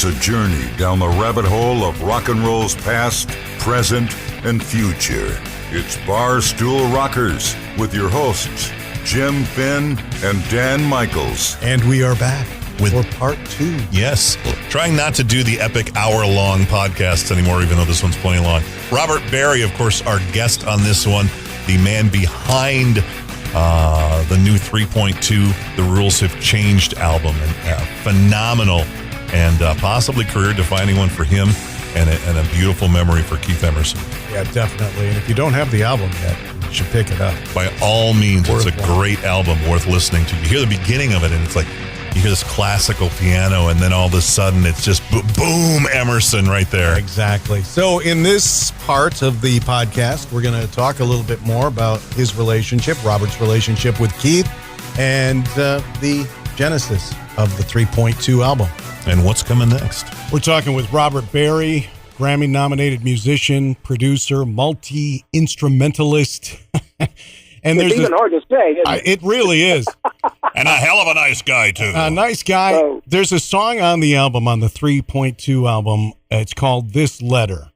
a journey down the rabbit hole of rock and roll's past, present, and future. It's Barstool Rockers with your hosts, Jim Finn and Dan Michaels. And we are back for part 2. Yes. Trying not to do the epic hour-long podcasts anymore, even though this one's plenty long. Robert Barry, of course, our guest on this one, the man behind the new 3.2 The Rules Have Changed album. And phenomenal and possibly career-defining one for him, and a beautiful memory for Keith Emerson. Yeah, definitely. And if you don't have the album yet, you should pick it up. By all means, it's a great album worth listening to. You hear the beginning of it, and it's like, you hear this classical piano, and then all of a sudden, it's just boom, Emerson right there. Exactly. So in this part of the podcast, we're going to talk a little bit more about his relationship, Robert's relationship with Keith, and the genesis of the 3.2 album. And what's coming next? We're talking with Robert Barry, Grammy-nominated musician, producer, multi-instrumentalist. And it's even hard to say, isn't it? It really is. And a hell of a nice guy, too. A nice guy. Oh. There's a song on the album, on the 3.2 album. It's called This Letter.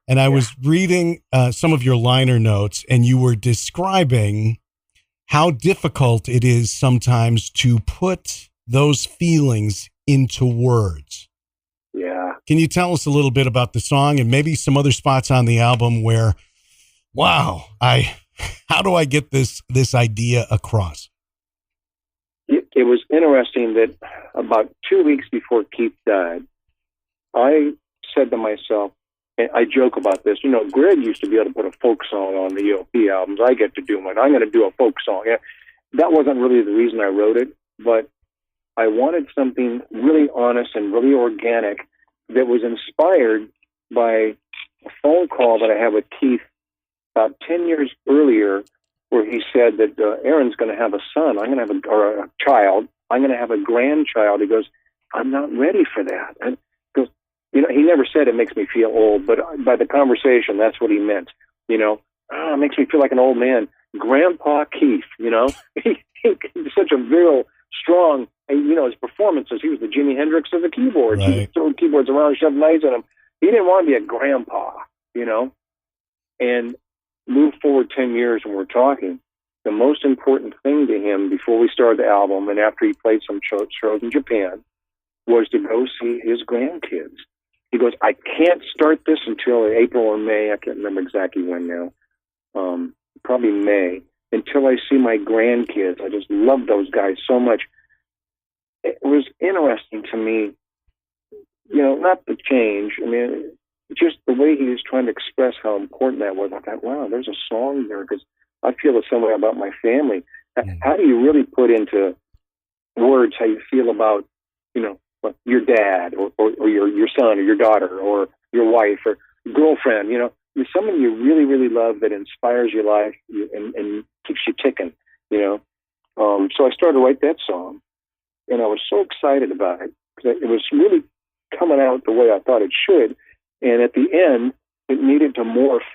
And I was reading some of your liner notes, and you were describing how difficult it is sometimes to put those feelings into words. Yeah. Can you tell us a little bit about the song and maybe some other spots on the album where, wow, how do I get this idea across? It was interesting that about 2 weeks before Keith died, I said to myself, and I joke about this, Greg used to be able to put a folk song on the ELP albums. I get to do one. I'm going to do a folk song. Yeah, that wasn't really the reason I wrote it, but I wanted something really honest and really organic that was inspired by a phone call that I had with Keith about 10 years earlier, where he said that Aaron's going to have a son. I'm going to have a child. I'm going to have a grandchild. He goes, I'm not ready for that. And goes, he never said it makes me feel old, but by the conversation, that's what he meant. It makes me feel like an old man. Grandpa Keith, he's such a real strong, his performances, he was the Jimi Hendrix of the keyboards. Right. He would throw keyboards around, shove knives in them. He didn't want to be a grandpa, and move forward 10 years when we're talking, the most important thing to him before we started the album and after he played some shows in Japan was to go see his grandkids. He goes, I can't start this until April or May. I can't remember exactly when now. Probably May. Until I see my grandkids. I just love those guys so much. It was interesting to me, not the change. I mean, just the way he was trying to express how important that was. I thought, wow, there's a song there, because I feel the same way about my family. How do you really put into words how you feel about, your dad or your son or your daughter or your wife or girlfriend, you're someone you really, really love that inspires your life and keeps you ticking, So I started to write that song, and I was so excited about it because it was really coming out the way I thought it should. And at the end, it needed to morph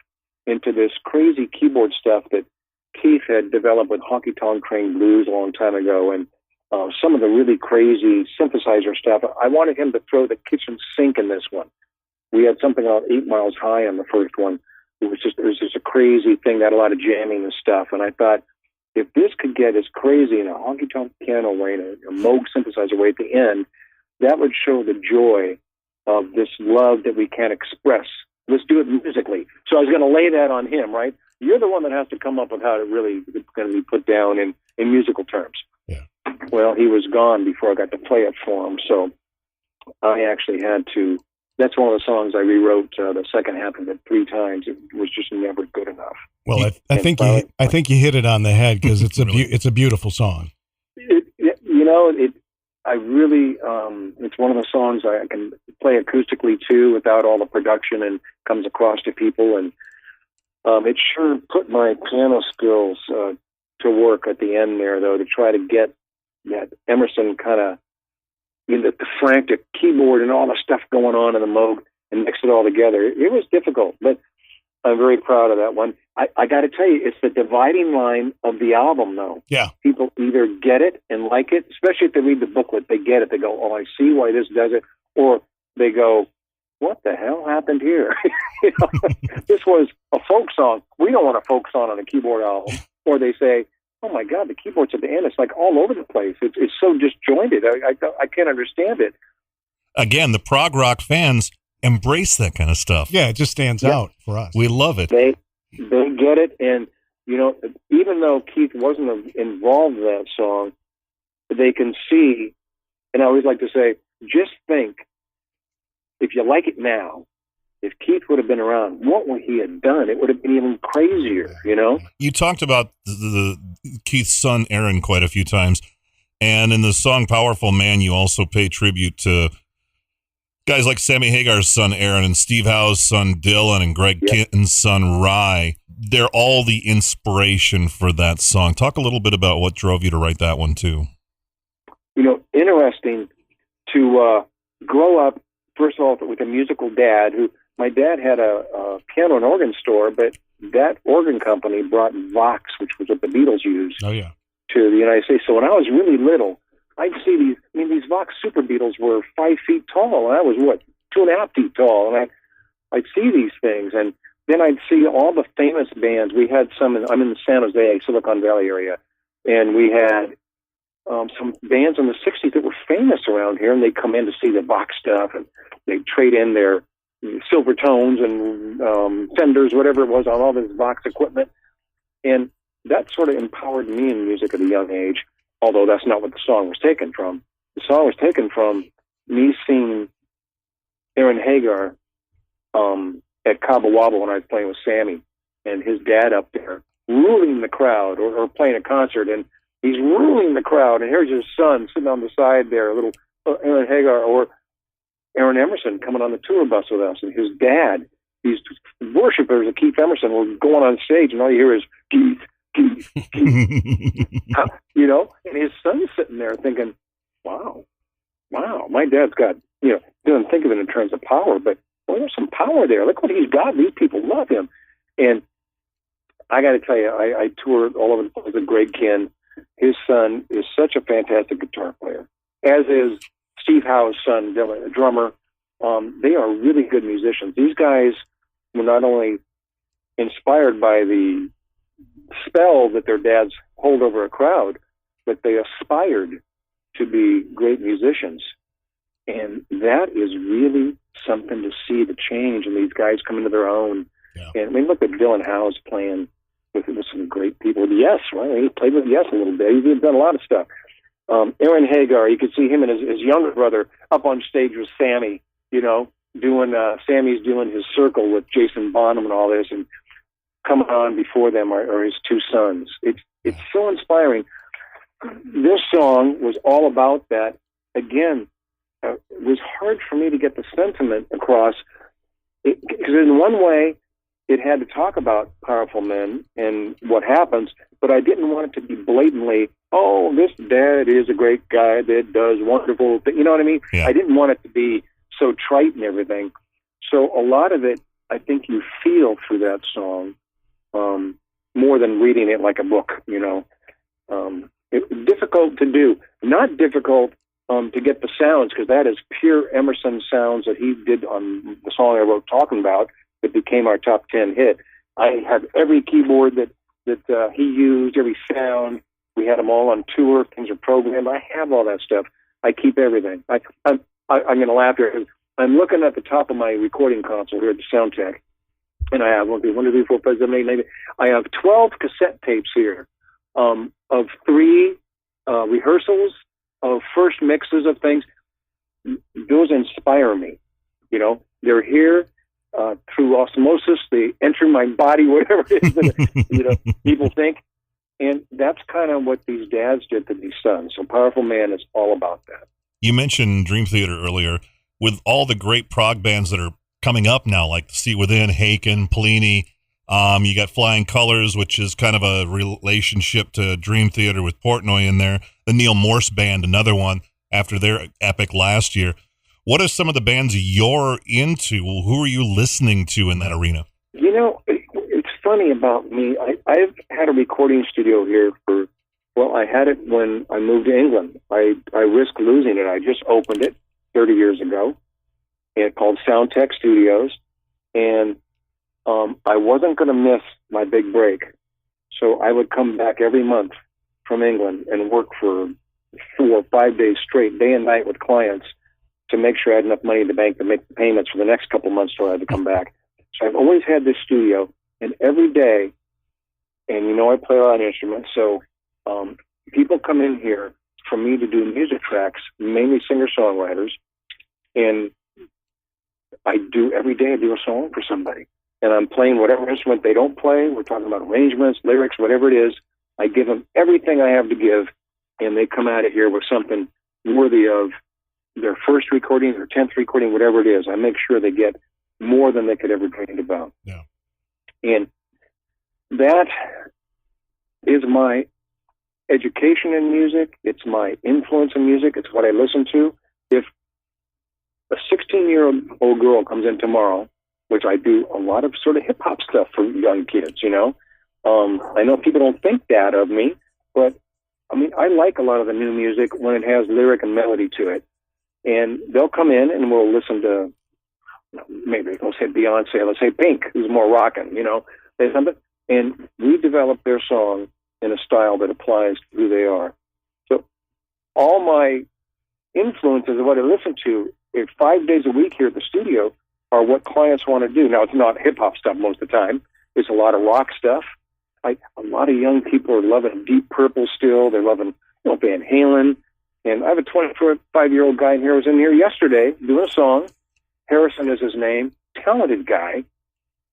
into this crazy keyboard stuff that Keith had developed with Honky Tonk Train Blues a long time ago, and some of the really crazy synthesizer stuff. I wanted him to throw the kitchen sink in this one. We had something about 8 Miles High on the first one. It was just a crazy thing that had a lot of jamming and stuff. And I thought, if this could get as crazy in a honky tonk piano way and a Moog synthesizer way at the end, that would show the joy of this love that we can't express. Let's do it musically. So I was going to lay that on him, right? You're the one that has to come up with how it really is going to be put down in musical terms. Yeah. Well, he was gone before I got to play it for him, so I actually had to. That's one of the songs I rewrote the second half of it 3 times. It was just never good enough. Well, I think you hit it on the head, because it's it's a beautiful song. I really, it's one of the songs I can play acoustically too, without all the production, and comes across to people. And it sure put my piano skills to work at the end there, though, to try to get that Emerson kind of, the frantic keyboard and all the stuff going on in the Moog and mix it all together. It was difficult, but I'm very proud of that one. I got to tell you, it's the dividing line of the album, though. Yeah. People either get it and like it, especially if they read the booklet, they get it. They go, oh, I see why this does it. Or they go, what the hell happened here? You know, this was a folk song. We don't want a folk song on a keyboard album. Or they say, oh, my God, the keyboards at the end, it's like all over the place. It's so disjointed. I can't understand it. Again, the prog rock fans embrace that kind of stuff. Yeah, it just stands out for us. We love it. They get it, and you know, even though Keith wasn't involved in that song, they can see. And I always like to say, just think, if you like it now, if Keith would have been around, what would he have done? It would have been even crazier, you know? You talked about the Keith's son, Aaron, quite a few times. And in the song Powerful Man, you also pay tribute to guys like Sammy Hagar's son, Aaron, and Steve Howe's son, Dylan, and Greg Kitten's son, Rye. They're all the inspiration for that song. Talk a little bit about what drove you to write that one, too. You know, interesting to grow up, first of all, with a musical dad who, my dad had a piano and organ store, but that organ company brought Vox, which was what the Beatles used, to the United States. So when I was really little, I'd see these Vox Super Beatles were 5 feet tall, and I was, 2.5 feet tall, and I'd see these things, and then I'd see all the famous bands. We had some, I'm in the San Jose, Silicon Valley area, and we had some bands in the 60s that were famous around here, and they'd come in to see the Vox stuff, and they'd trade in their silver tones and Fenders, whatever it was, on all this Vox equipment. And that sort of empowered me in music at a young age, although that's not what the song was taken from. The song was taken from me seeing Aaron Hagar at Cabo Wabo when I was playing with Sammy and his dad up there, ruling the crowd, or playing a concert, and he's ruling the crowd, and here's his son sitting on the side there, little Aaron Hagar, or Aaron Emerson coming on the tour bus with us, and his dad, these worshipers of Keith Emerson were going on stage, and all you hear is, Keith, Keith, Keith. You know, and his son's sitting there thinking, wow, my dad's got, you know, doesn't think of it in terms of power, but well, there's some power there. Look what he's got. These people love him. And I got to tell you, I toured all over the place with Greg Kinn. His son is such a fantastic guitar player, as is Steve Howe's son, Dylan, a drummer. They are really good musicians. These guys were not only inspired by the spell that their dads hold over a crowd, but they aspired to be great musicians. And that is really something to see, the change, and these guys come into their own. Yeah. And I mean, look at Dylan Howe's playing with some great people. Yes, right? He played with Yes a little bit. He's done a lot of stuff. Aaron Hagar, you could see him and his younger brother up on stage with Sammy, you know, Sammy's doing his circle with Jason Bonham and all this, and coming on before them are his two sons. It's so inspiring. This song was all about that. Again, it was hard for me to get the sentiment across, because in one way, it had to talk about powerful men and what happens, but I didn't want it to be blatantly, oh, this dad is a great guy that does wonderful things. You know what I mean? Yeah. I didn't want it to be so trite and everything. So a lot of it, I think you feel through that song more than reading it like a book, you know. It's difficult to do. Not difficult to get the sounds, because that is pure Emerson sounds that he did on the song I wrote, Talking About, that became our top 10 hit. I had every keyboard that he used, every sound. We had them all on tour. Things are programmed. I have all that stuff. I keep everything. I'm going to laugh here. I'm looking at the top of my recording console here at the Soundtech, and I have 1, 2, 3, 4, 5, 7, 8, 9. I have 12 cassette tapes here of 3 rehearsals, of first mixes of things. Those inspire me. You know, they're here through osmosis. They enter my body, whatever it is that, you know, people think. And that's kind of what these dads did to these sons. So Powerful Man is all about that. You mentioned Dream Theater earlier. With all the great prog bands that are coming up now, like See Within, Haken, Plini, you got Flying Colors, which is kind of a relationship to Dream Theater with Portnoy in there. The Neil Morse Band, another one after their epic last year. What are some of the bands you're into? Who are you listening to in that arena? You know, funny about me. I've had a recording studio here I had it when I moved to England. I risked losing it. I just opened it 30 years ago, and called Soundtech Studios. And I wasn't going to miss my big break. So I would come back every month from England and work for 4 or 5 days straight, day and night with clients, to make sure I had enough money in the bank to make the payments for the next couple of months till I had to come back. So I've always had this studio, and every day, and I play a lot of instruments, so people come in here for me to do music tracks, mainly singer-songwriters, and every day I do a song for somebody. And I'm playing whatever instrument they don't play. We're talking about arrangements, lyrics, whatever it is. I give them everything I have to give, and they come out of here with something worthy of their first recording, their 10th recording, whatever it is. I make sure they get more than they could ever dream about. Yeah. And that is my education in music. It's my influence in music. It's what I listen to. If a 16-year-old girl comes in tomorrow, which I do a lot of sort of hip-hop stuff for young kids, I know people don't think that of me, but, I like a lot of the new music when it has lyric and melody to it. And they'll come in and we'll listen to, maybe let's say Beyonce, let's say Pink, who's more rockin', they something, and we develop their song in a style that applies to who they are. So all my influences of what I listen to 5 days a week here at the studio are what clients want to do. Now, it's not hip-hop stuff most of the time. It's a lot of rock stuff. A lot of young people are loving Deep Purple still. They're loving Van Halen. And I have a 25-year-old guy in here who was in here yesterday doing a song. Harrison is his name. Talented guy.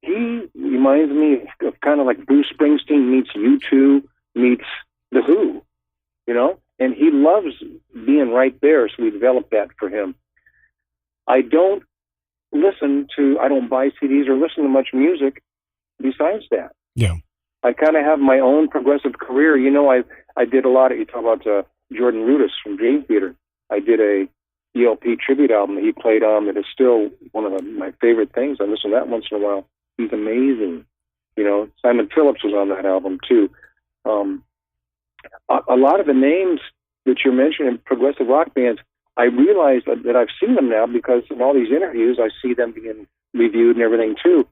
He reminds me of kind of like Bruce Springsteen meets U2 meets The Who, And he loves being right there, so we developed that for him. I don't buy CDs or listen to much music besides that. Yeah. I kind of have my own progressive career. I did a lot of, you talk about Jordan Rudess from Dream Theater. I did a ELP tribute album that he played on that is still one of my favorite things. I listen to that once in a while. He's amazing. Simon Phillips was on that album too. A lot of the names that you're mentioning, progressive rock bands, I realize that I've seen them now because in all these interviews, I see them being reviewed and everything too.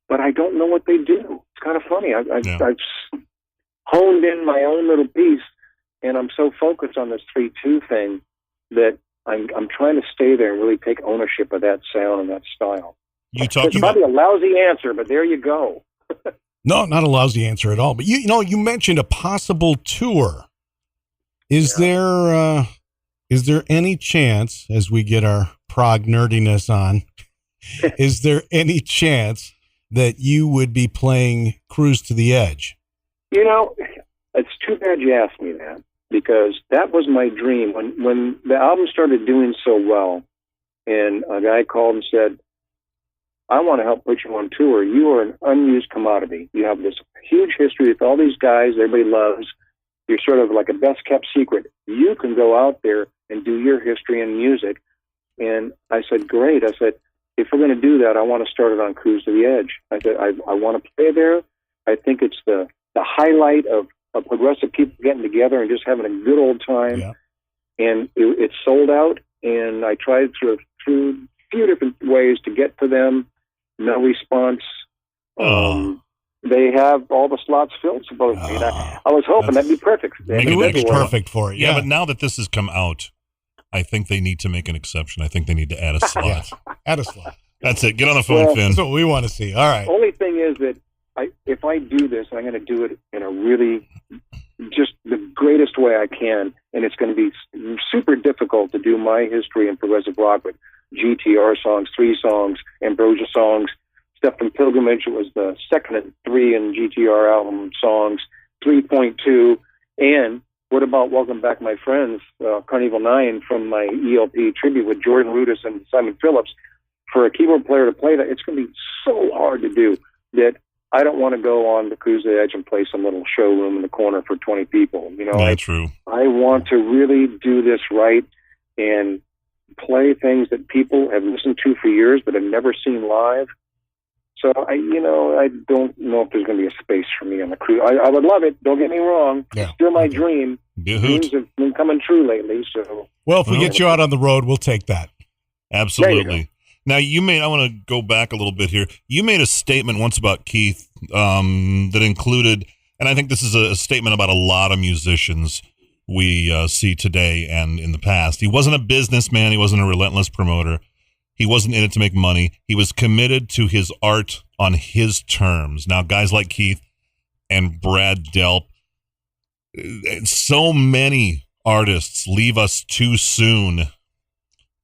But I don't know what they do. It's kind of funny. I've honed in my own little piece, and I'm so focused on this 3/2 thing that I'm trying to stay there and really take ownership of that sound and that style. It's probably a lousy answer, but there you go. No, not a lousy answer at all. But you mentioned a possible tour. Is there any chance, as we get our prog nerdiness on, is there any chance that you would be playing Cruise to the Edge? It's too bad you asked me that, because that was my dream. When the album started doing so well, and a guy called and said, I want to help put you on tour. You are an unused commodity. You have this huge history with all these guys everybody loves. You're sort of like a best-kept secret. You can go out there and do your history and music. And I said, great. I said, if we're going to do that, I want to start it on Cruise to the Edge. I said, I want to play there. I think it's the highlight of progressive people getting together and just having a good old time. Yeah. And it sold out, and I tried through a few different ways to get to them. No response. They have all the slots filled, supposedly. I was hoping that'd be perfect. It would be perfect for it. Yeah, but now that this has come out, I think they need to make an exception. I think they need to add a slot. Yes, add a slot. That's it. Get on the phone, Finn. That's what we want to see. All right. Only thing is that if I do this, I'm going to do it in a really just the greatest way I can, and it's going to be super difficult to do my history in progressive rock with GTR songs, 3 songs, Ambrosia songs, stuff from Pilgrimage. It was the second of 3 in GTR album songs, 3.2, and what about Welcome Back, My Friends, Carnival 9 from my ELP tribute with Jordan Rudess and Simon Phillips. For a keyboard player to play that, it's going to be so hard to do that I don't want to go on the Cruise to the Edge and play some little showroom in the corner for 20 people. True. I want to really do this right and play things that people have listened to for years but have never seen live. So I don't know if there's going to be a space for me on the cruise. I would love it. Don't get me wrong. Yeah. It's still my dream. Dreams have been coming true lately. So well, if we get you out on the road, we'll take that. Absolutely. Now, I want to go back a little bit here. You made a statement once about Keith that included, and I think this is a statement about a lot of musicians we see today and in the past. He wasn't a businessman. He wasn't a relentless promoter. He wasn't in it to make money. He was committed to his art on his terms. Now, guys like Keith and Brad Delp, so many artists leave us too soon.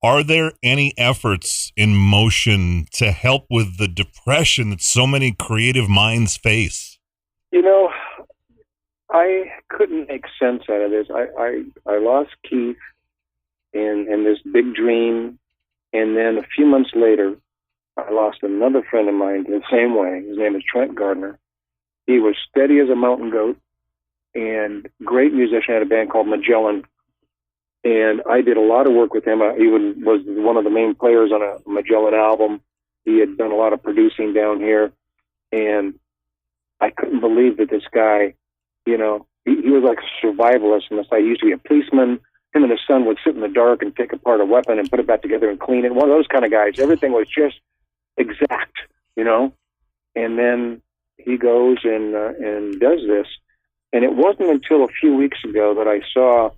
Are there any efforts in motion to help with the depression that so many creative minds face? I couldn't make sense out of this. I lost Keith and this big dream, and then a few months later, I lost another friend of mine the same way. His name is Trent Gardner. He was steady as a mountain goat and great musician. Had a band called Magellan. And I did a lot of work with him. He was one of the main players on a Magellan album. He had done a lot of producing down here. And I couldn't believe that this guy, he was like a survivalist. And I used to be a policeman. Him and his son would sit in the dark and take apart a weapon and put it back together and clean it. One of those kind of guys. Everything was just exact, And then he goes and does this. And it wasn't until a few weeks ago that I saw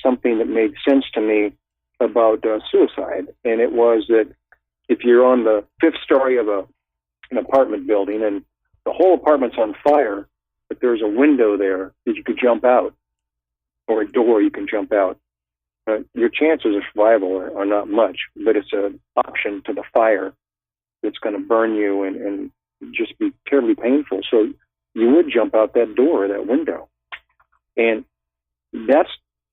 something that made sense to me about suicide. And it was that if you're on the fifth story of an apartment building and the whole apartment's on fire, but there's a window there that you could jump out, or a door you can jump out, your chances of survival are not much, but it's an option to the fire that's going to burn you and just be terribly painful. So you would jump out that door or that window. And that's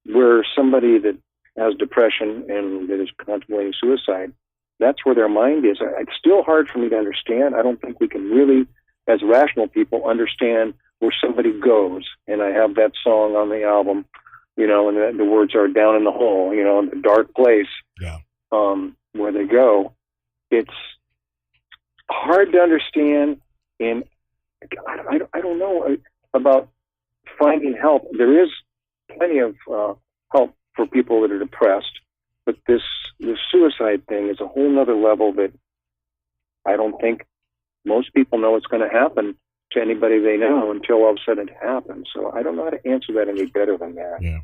where somebody that has depression and that is contemplating suicide, that's where their mind is. It's still hard for me to understand. I don't think we can really, as rational people, understand where somebody goes. And I have that song on the album, and the words are down in the hole, in the dark place, where they go. It's hard to understand, and I don't know about finding help. There is plenty of help for people that are depressed, but this suicide thing is a whole nother level that I don't think most people know it's going to happen to anybody they know until all of a sudden it happens. So I don't know how to answer that any better than that. Yeah.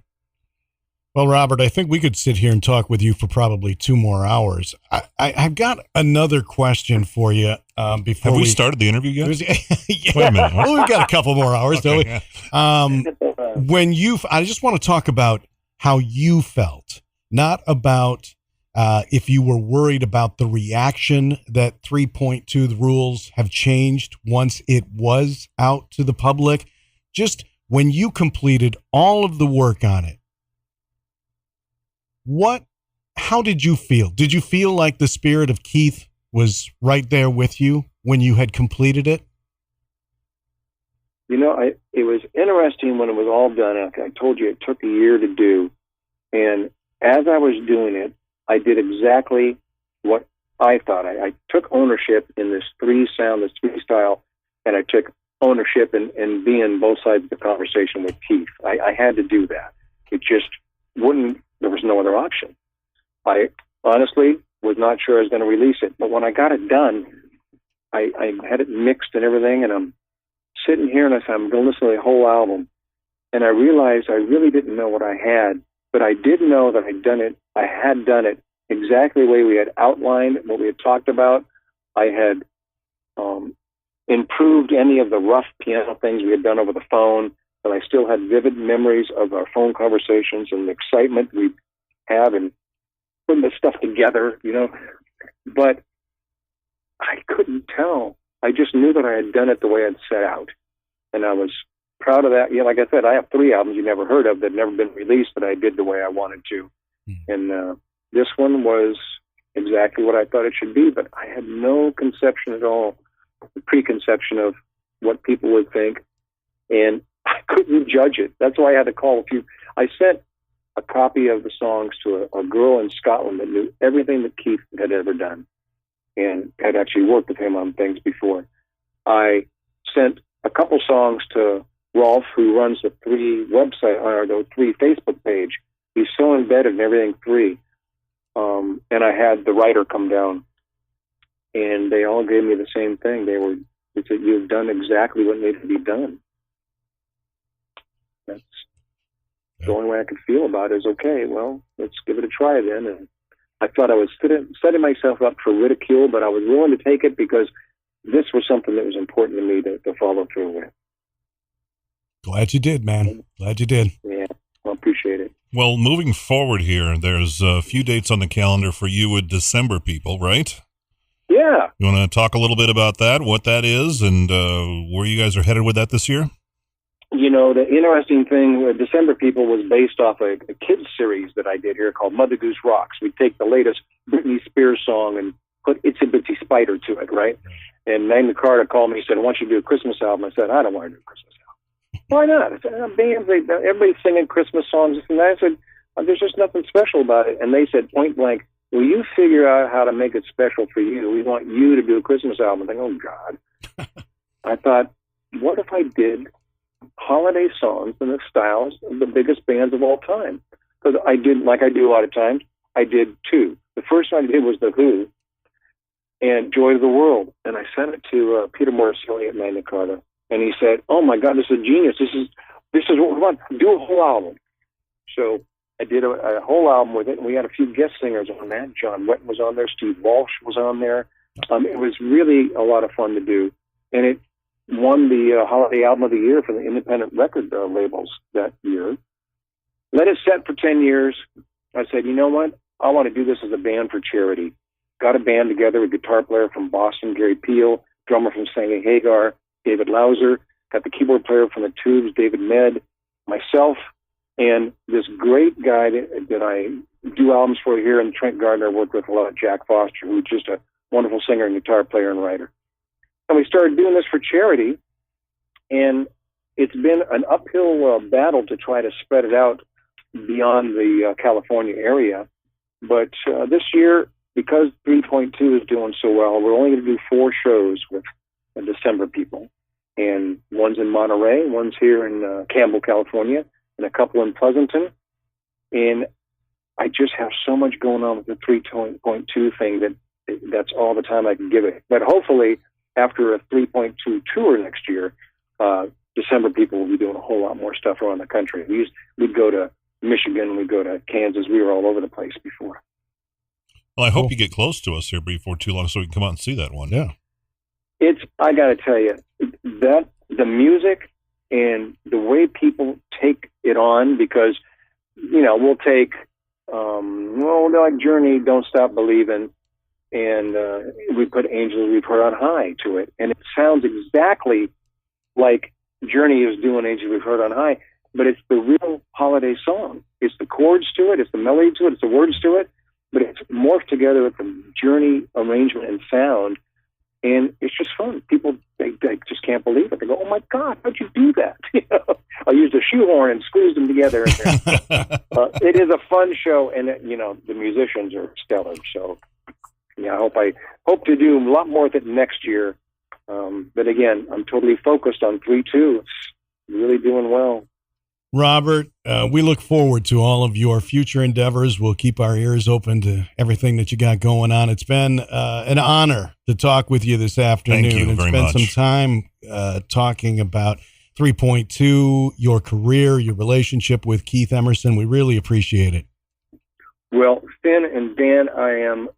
Well, Robert, I think we could sit here and talk with you for probably 2 more hours. I've got another question for you. Before Have we started the interview yet? Yeah. Wait a minute. Well, we've got a couple more hours, don't we? Yeah. I just want to talk about how you felt, not about if you were worried about the reaction that 3.2 the rules have changed once it was out to the public. Just when you completed all of the work on it, how did you feel? Did you feel like the spirit of Keith was right there with you when you had completed it? It was interesting when it was all done. I told you it took a year to do. And as I was doing it, I did exactly what I thought. I took ownership in this 3-sound, this 3-style, and I took ownership in being both sides of the conversation with Keith. I had to do that. It just wouldn't, there was no other option. I honestly was not sure I was going to release it. But when I got it done, I had it mixed and everything, and I'm sitting here and I said, I'm going to listen to the whole album. And I realized I really didn't know what I had, but I did know that I had done it exactly the way we had outlined, what we had talked about. I had improved any of the rough piano things we had done over the phone, but I still had vivid memories of our phone conversations and the excitement we had and putting this stuff together, But I couldn't tell. I just knew that I had done it the way I'd set out. And I was proud of that. Like I said, I have 3 albums you never heard of that had never been released that I did the way I wanted to. And this one was exactly what I thought it should be, but I had no conception at all, the preconception of what people would think. And I couldn't judge it. That's why I had to call a few. I sent a copy of the songs to a girl in Scotland that knew everything that Keith had ever done. and had actually worked with him on things before. I sent a couple songs to Rolf, who runs the 3 website, or the 3 Facebook page. He's so embedded in everything 3. And I had the writer come down, and they all gave me the same thing. They said, you've done exactly what needed to be done. That's the only way I could feel about it is, okay, well, let's give it a try then. And I thought I was setting myself up for ridicule, but I was willing to take it because this was something that was important to me to follow through with. Glad you did, man. Glad you did. Yeah, I appreciate it. Well, moving forward here, there's a few dates on the calendar for you with December People, right? Yeah. You want to talk a little bit about that, what that is, and where you guys are headed with that this year? You know, the interesting thing with December People was based off a kids series that I did here called Mother Goose Rocks. We take the latest Britney Spears song and put Itsy Bitsy Spider to it, right? And Magna Carta called me and said, I want you to do a Christmas album. I said, I don't want to do a Christmas album. Why not? I said, everybody's singing Christmas songs. And I said, there's just nothing special about it. And they said, point blank, will you figure out how to make it special for you? We want you to do a Christmas album. I think, oh, God. I thought, what if I did holiday songs in the styles of the biggest bands of all time? Because I did, like I do a lot of times, I did 2. The first one I did was The Who and Joy to the World. And I sent it to Peter Morrissey at Magna Carta. And he said, oh, my God, this is a genius. This is what we want. Do a whole album. So I did a whole album with it, and we had a few guest singers on that. John Wetton was on there. Steve Walsh was on there. It was really a lot of fun to do. And it won the Holiday Album of the Year for the independent record labels that year. Let it set for 10 years. I said, you know what? I want to do this as a band for charity. Got a band together, a guitar player from Boston, Gary Peel, drummer from Sangha Hagar, David Lauser, got the keyboard player from the Tubes, David Med, myself, and this great guy that I do albums for here, and Trent Gardner I worked with a lot, Jack Foster, who's just a wonderful singer and guitar player and writer. And we started doing this for charity, and it's been an uphill battle to try to spread it out beyond the California area. But this year, because 3.2 is doing so well, we're only going to do 4 shows with the December People. And one's in Monterey, one's here in Campbell, California, and a couple in Pleasanton. And I just have so much going on with the 3.2 thing that's all the time I can give it. But hopefully, after a 3.2 tour next year, December People will be doing a whole lot more stuff around the country. We'd go to Michigan, we'd go to Kansas. We were all over the place before. Well, I hope you get close to us here before too long so we can come out and see that one. Yeah. I got to tell you, that the music and the way people take it on, because, you know, we'll take, like Journey, Don't Stop Believing, and we put Angels We've Heard on High to it. And it sounds exactly like Journey is doing Angels We've Heard on High, but it's the real holiday song. It's the chords to it, it's the melody to it, it's the words to it, but it's morphed together with the Journey arrangement and sound. And it's just fun. People, they just can't believe it. They go, oh, my God, how'd you do that? You know, I used a shoehorn and squeezed them together. It is a fun show, and, the musicians are stellar. So, yeah, I hope to do a lot more with it next year. But, again, I'm totally focused on 3.2. It's really doing well. Robert, we look forward to all of your future endeavors. We'll keep our ears open to everything that you got going on. It's been an honor to talk with you this afternoon. Thank you very much. Spend some time talking about 3.2, your career, your relationship with Keith Emerson. We really appreciate it. Well, Finn and Dan, I am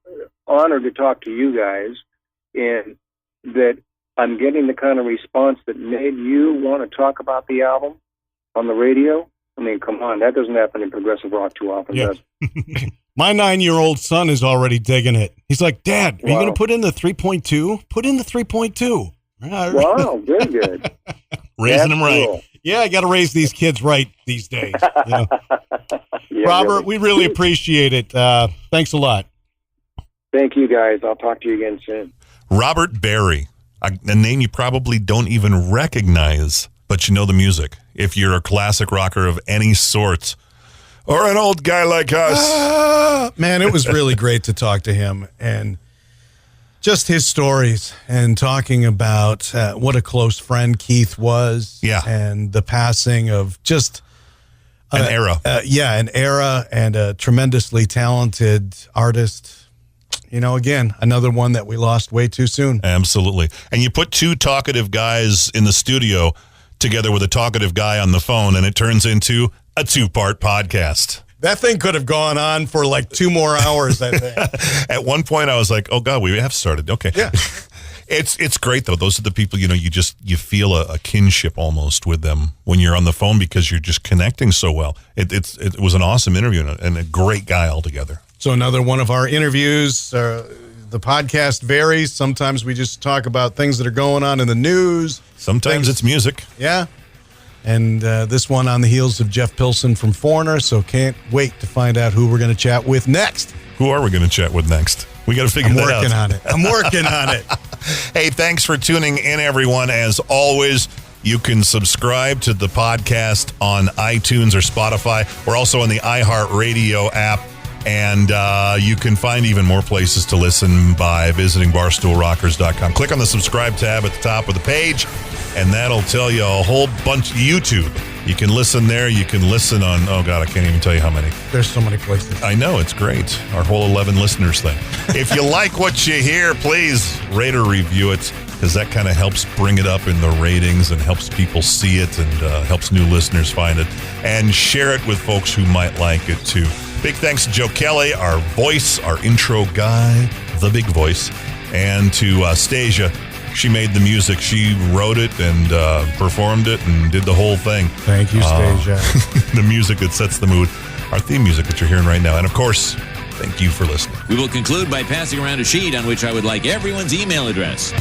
honored to talk to you guys, and that I'm getting the kind of response that made you want to talk about the album on the radio. I mean, come on, that doesn't happen in progressive rock too often, does it? My 9-year-old son is already digging it. He's like, Dad, are you going to put in the 3.2? Put in the 3.2. Wow, very good. Raising them right. Cool. Yeah, I got to raise these kids right these days. Yeah, Robert, we really appreciate it. Thanks a lot. Thank you, guys. I'll talk to you again soon. Robert Berry, a name you probably don't even recognize, but you know the music. If you're a classic rocker of any sort, or an old guy like us. Man, it was really great to talk to him. And just his stories and talking about what a close friend Keith was. Yeah. And the passing of just an era. An era and a tremendously talented artist. You know, again, another one that we lost way too soon. Absolutely. And you put two talkative guys in the studio together with a talkative guy on the phone, and it turns into a 2-part podcast. That thing could have gone on for like 2 more hours, I think. At one point, I was like, oh, God, we have started. Okay. Yeah. It's great, though. Those are the people, you feel a kinship almost with them when you're on the phone because you're just connecting so well. It was an awesome interview and a great guy altogether. So another one of our interviews, the podcast varies. Sometimes we just talk about things that are going on in the news. Sometimes it's music. Yeah. And this one on the heels of Jeff Pilson from Foreigner, so can't wait to find out who we're going to chat with next. Who are we going to chat with next? We got to figure that out. I'm working on it. Hey, thanks for tuning in, everyone. As always, you can subscribe to the podcast on iTunes or Spotify. We're also on the iHeartRadio app. And you can find even more places to listen by visiting barstoolrockers.com. Click on the subscribe tab at the top of the page, and that'll tell you a whole bunch of YouTube. You can listen there. You can listen on, oh, God, I can't even tell you how many. There's so many places. I know. It's great. Our whole 11 listeners thing. If you like what you hear, please rate or review it, because that kind of helps bring it up in the ratings and helps people see it and helps new listeners find it. And share it with folks who might like it, too. Big thanks to Joe Kelly, our voice, our intro guy, the big voice, and to Stasia. She made the music. She wrote it and performed it and did the whole thing. Thank you, Stasia. The music that sets the mood. Our theme music that you're hearing right now. And, of course, thank you for listening. We will conclude by passing around a sheet on which I would like everyone's email address.